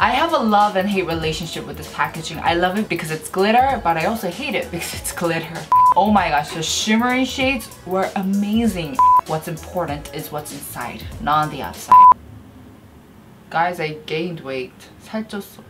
I have a love and hate relationship with this packaging. I love it because it's glitter, but I also hate it because it's glitter. Oh my gosh, the shimmery shades were amazing. What's important is what's inside, not on the outside. Guys, I gained weight. 살쪘어.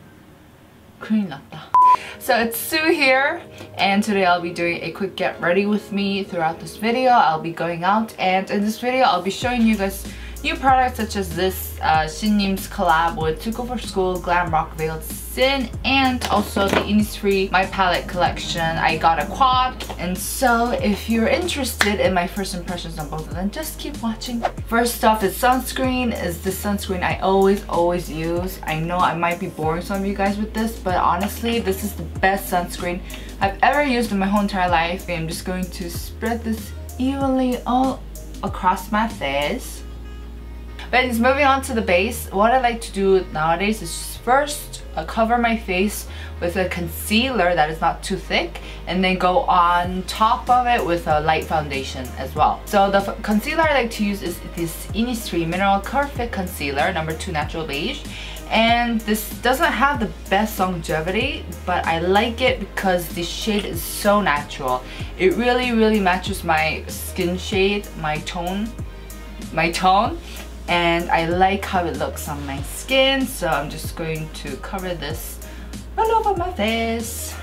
큰일 났다. So it's Sue here, and today I'll be doing a quick get ready with me. Throughout this video, I'll be going out, and in this video, I'll be showing you guys new products such as this Shin님's collab with Tukupo스쿨 Glam Rock Veiled Sin, and also the Inisfree My Palette collection. I got a quad, and so if you're interested in my first impressions on both of them, just keep watching. First off is sunscreen. Is the sunscreen I always use. I know I might be boring some of you guys with this, but honestly, this is the best sunscreen I've ever used in my whole entire life. I'm just going to spread this evenly all across my face. But it's moving on to the base. What I like to do nowadays is first cover my face with a concealer that is not too thick, and then go on top of it with a light foundation as well. So the concealer I like to use is this Inisfree Mineral Curve Fit Concealer, number 2 Natural Beige. And this doesn't have the best longevity, but I like it because the shade is so natural. It really matches my skin shade, my tone. And I like how it looks on my skin, so I'm just going to cover this all over my face.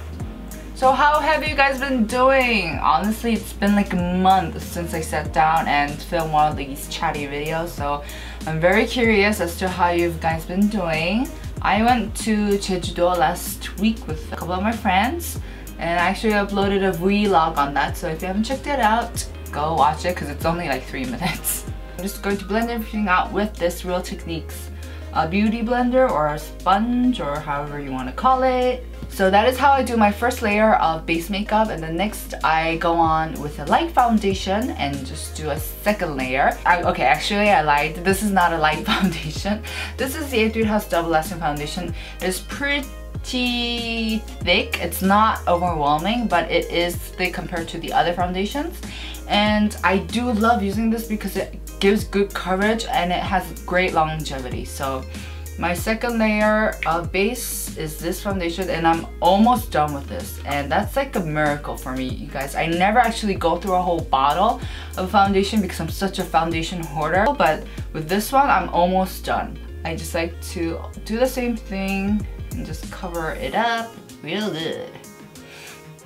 So how have you guys been doing? Honestly, it's been like a month since I sat down and filmed one of these chatty videos, so I'm very curious as to how you guys been doing. I went to Jeju-do last week with a couple of my friends, and I actually uploaded a vlog on that, so if you haven't checked it out, go watch it because it's only like 3 minutes. I'm just going to blend everything out with this Real Techniques beauty blender or a sponge, or however you want to call it. So that is how I do my first layer of base makeup, and then next I go on with a light foundation and just do a second layer. Okay, actually I lied. This is not a light foundation. This is the Etude House Double Lasting Foundation. It's pretty thick. It's not overwhelming, but it is thick compared to the other foundations. And I do love using this because it gives good coverage and it has great longevity. So my second layer of base is this foundation, and I'm almost done with this, and that's like a miracle for me, you guys. I never actually go through a whole bottle of foundation because I'm such a foundation hoarder, but with this one I'm almost done. I just like to do the same thing and just cover it up real good.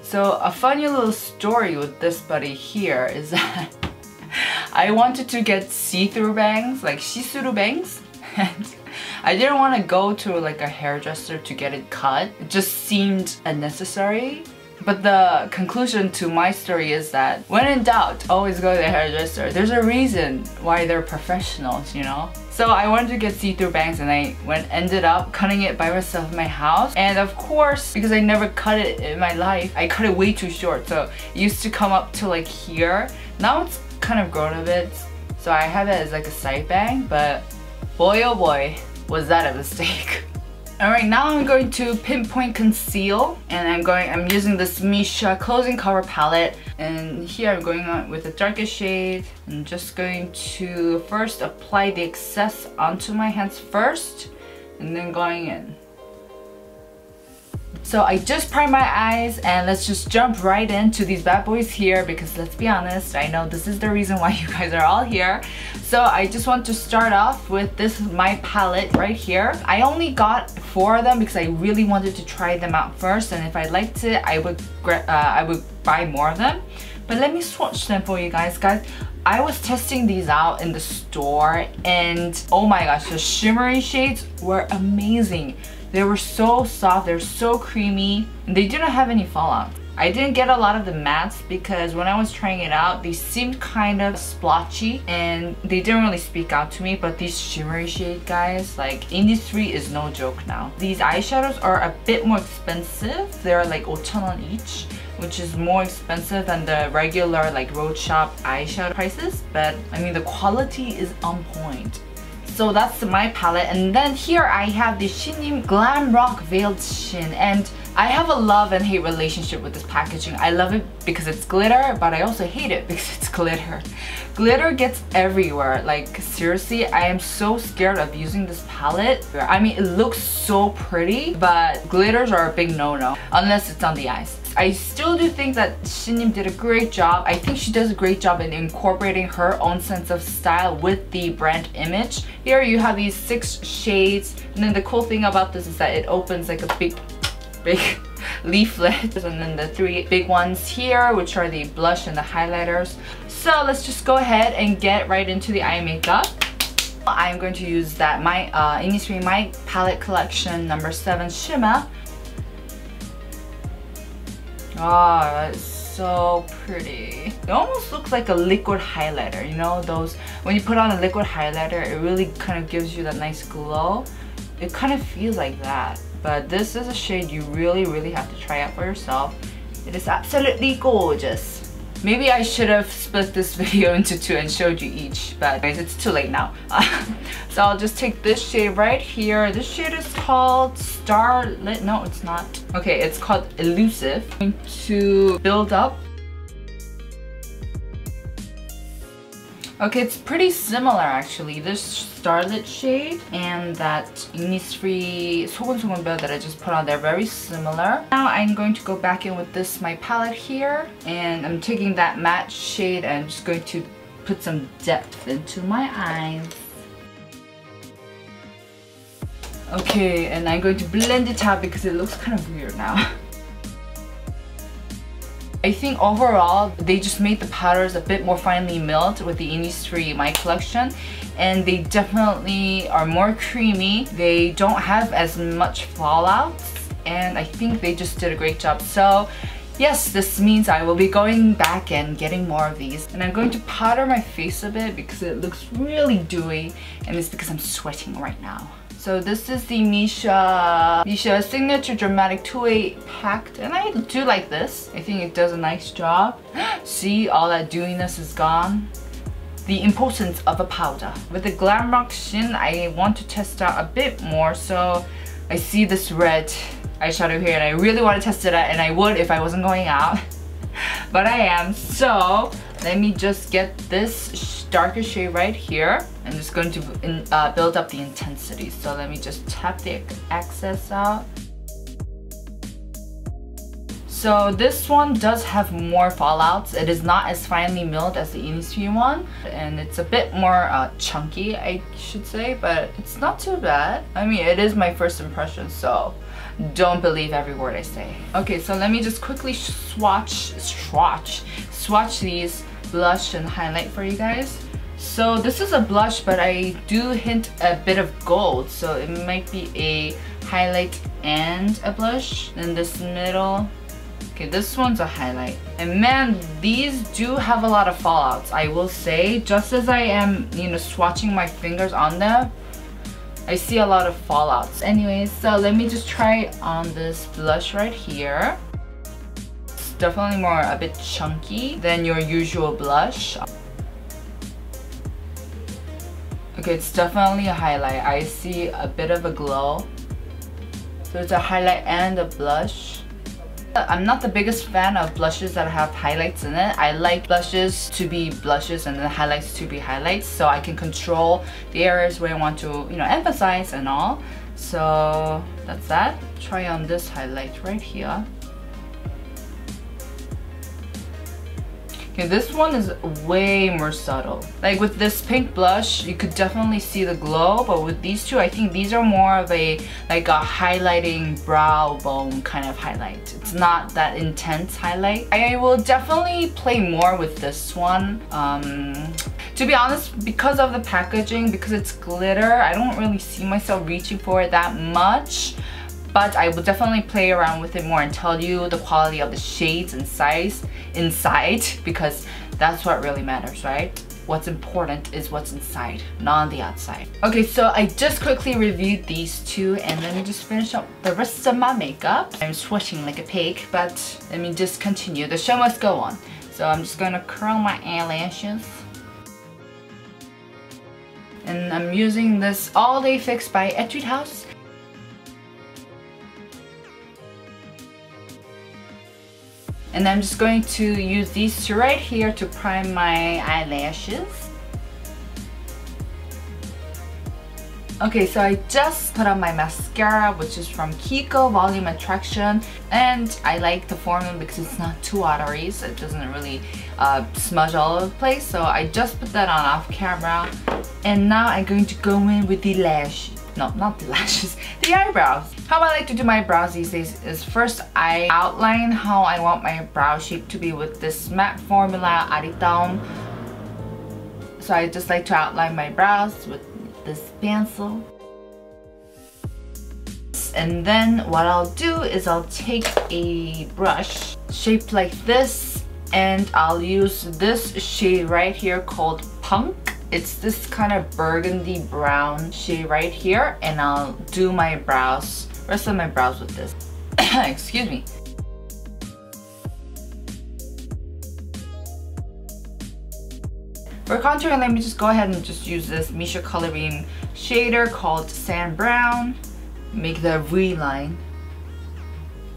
So a funny little story with this buddy here is that I wanted to get see-through bangs, like see-through bangs, and I didn't want to go to like a hairdresser to get it cut. It just seemed unnecessary. But the conclusion to my story is that when in doubt, always go to the hairdresser. There's a reason why they're professionals, you know? So I wanted to get see-through bangs, and I ended up cutting it by myself in my house. And of course, because I never cut it in my life, I cut it way too short. So it used to come up to like here. Now it's kind of grown a bit. So I have it as like a side bang, but boy oh boy, was that a mistake. Alright, now I'm going to pinpoint conceal, and I'm using this Misha closing cover palette, and here I'm going on with the darkest shade. I'm just going to first apply the excess onto my hands first, and then going in. So I just primed my eyes, and let's just jump right into these bad boys here, because let's be honest, I know this is the reason why you guys are all here. So I just want to start off with this My Palette right here. I only got 4 of them because I really wanted to try them out first, and if I liked it, I would buy more of them. But let me swatch them for you guys. I was testing these out in the store, and oh my gosh, the shimmery shades were amazing. They were so soft, they're so creamy, and they didn't have any fallout. I didn't get a lot of the mattes because when I was trying it out, they seemed kind of splotchy and they didn't really speak out to me. But these shimmery shade guys, like Innisfree is no joke now. These eyeshadows are a bit more expensive. They're like 5,000원 each, which is more expensive than the regular like road shop eyeshadow prices. But I mean, the quality is on point. So that's my palette, and then here I have the Shinim Glam Rock Veiled Shin, and I have a love and hate relationship with this packaging. I love it because it's glitter, but I also hate it because it's glitter. Glitter gets everywhere. Like seriously, I am so scared of using this palette. I mean, it looks so pretty, but glitters are a big no-no unless it's on the eyes. I still do think that Shinim did a great job. I think she does a great job in incorporating her own sense of style with the brand image. Here you have these 6 shades, and then the cool thing about this is that it opens like a big leaflet. And then the 3 big ones here, which are the blush and the highlighters. So let's just go ahead and get right into the eye makeup. I'm going to use that my Innisfree My Palette Collection number 7 Shimmer. Oh, that's so pretty. It almost looks like a liquid highlighter, you know, those when you put on a liquid highlighter, it really kind of gives you that nice glow. It kind of feels like that, but this is a shade you really have to try out for yourself. It is absolutely gorgeous. Maybe I should have split this video into 2 and showed you each, but anyways, it's too late now. So I'll just take this shade right here. This shade is called Starlit. No, it's not. Okay, it's called Elusive. I'm going to build up. Okay, it's pretty similar actually. This Starlit shade and that Innisfree 소근소근별 that I just put on, they're very similar. Now I'm going to go back in with this my palette here, and I'm taking that matte shade and I'm just going to put some depth into my eyes. Okay, and I'm going to blend it out because it looks kind of weird now. I think overall, they just made the powders a bit more finely milled with the Innisfree My Collection, and they definitely are more creamy. They don't have as much fallouts, and I think they just did a great job. So yes, this means I will be going back and getting more of these. And I'm going to powder my face a bit because it looks really dewy, and it's because I'm sweating right now. So this is the Misha Signature Dramatic 2-way packed, and I do like this. I think it does a nice job. See, all that dewiness is gone. The importance of a powder. With the Glam Rock Shin, I want to test out a bit more, so I see this red eyeshadow here and I really want to test it out, and I would if I wasn't going out. But I am, so let me just get this darker shade right here. I'm just going to build up the intensity. So let me just tap the excess out. So this one does have more fallouts. It is not as finely milled as the Innisfree one, and it's a bit more chunky, I should say, but it's not too bad. I mean, it is my first impression, so don't believe every word I say. Okay, so let me just quickly swatch these blush and highlight for you guys. So this is a blush, but I do hint a bit of gold, so it might be a highlight and a blush. Then this middle, okay, this one's a highlight. And man, these do have a lot of fallouts, I will say. Just as I am, you know, swatching my fingers on them, I see a lot of fallouts. Anyways, so let me just try on this blush right here. It's definitely more a bit chunky than your usual blush. Okay, it's definitely a highlight. I see a bit of a glow. So it's a highlight and a blush. I'm not the biggest fan of blushes that have highlights in it. I like blushes to be blushes and then highlights to be highlights, so I can control the areas where I want to, you know, emphasize and all. So that's that. Try on this highlight right here. Okay, this one is way more subtle. Like with this pink blush, you could definitely see the glow, but with these two, I think these are more of a like a highlighting brow bone kind of highlight. It's not that intense highlight. I will definitely play more with this one. To be honest, because of the packaging, because it's glitter, I don't really see myself reaching for it that much. But I will definitely play around with it more and tell you the quality of the shades and size inside, because that's what really matters, right? What's important is what's inside, not on the outside. Okay, so I just quickly reviewed these two, and let me just finish up the rest of my makeup. I'm sweating like a pig, but let me just continue. The show must go on. So I'm just gonna curl my eyelashes. And I'm using this All Day Fix by Etude House. And I'm just going to use these two right here to prime my eyelashes. Okay, so I just put on my mascara, which is from Kiko Volume Attraction, and I like the formula because it's not too watery, so it doesn't really smudge all over the place. So I just put that on off camera, and now I'm going to go in with the lashes. No, not the lashes, the eyebrows. How I like to do my brows these days is first I outline how I want my brow shape to be with this matte formula Aritaum. So I just like to outline my brows with this pencil. And then what I'll do is I'll take a brush shaped like this, and I'll use this shade right here called Punk. It's this kind of burgundy brown shade right here, and I'll do my brows, rest of my brows with this. Excuse me. For contouring, let me just go ahead and just use this Misha coloring shader called Sand Brown. Make the V line.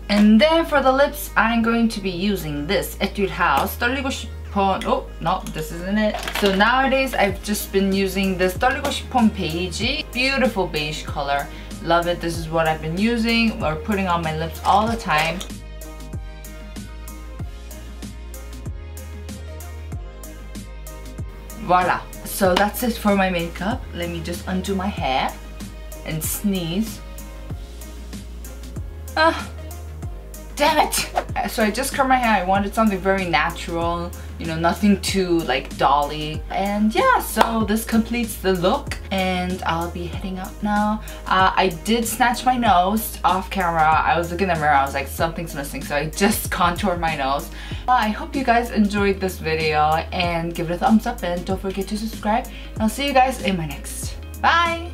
And then for the lips, I'm going to be using this Etude House 떨리고 싶은, oh no, this isn't it. So nowadays I've just been using this 떨리고 싶은 beige, beautiful beige color. Love it. This is what I've been using or putting on my lips all the time. Voila. So that's it for my makeup. Let me just undo my hair and sneeze. Ah, damn it. So I just curled my hair. I wanted something very natural, you know, nothing too like dolly. And yeah, so this completes the look, and I'll be heading out now. I did snatch my nose off camera. I was looking in the mirror, I was like, something's missing, so I just contoured my nose. I hope you guys enjoyed this video, and give it a thumbs up, and don't forget to subscribe. And I'll see you guys in my next. Bye!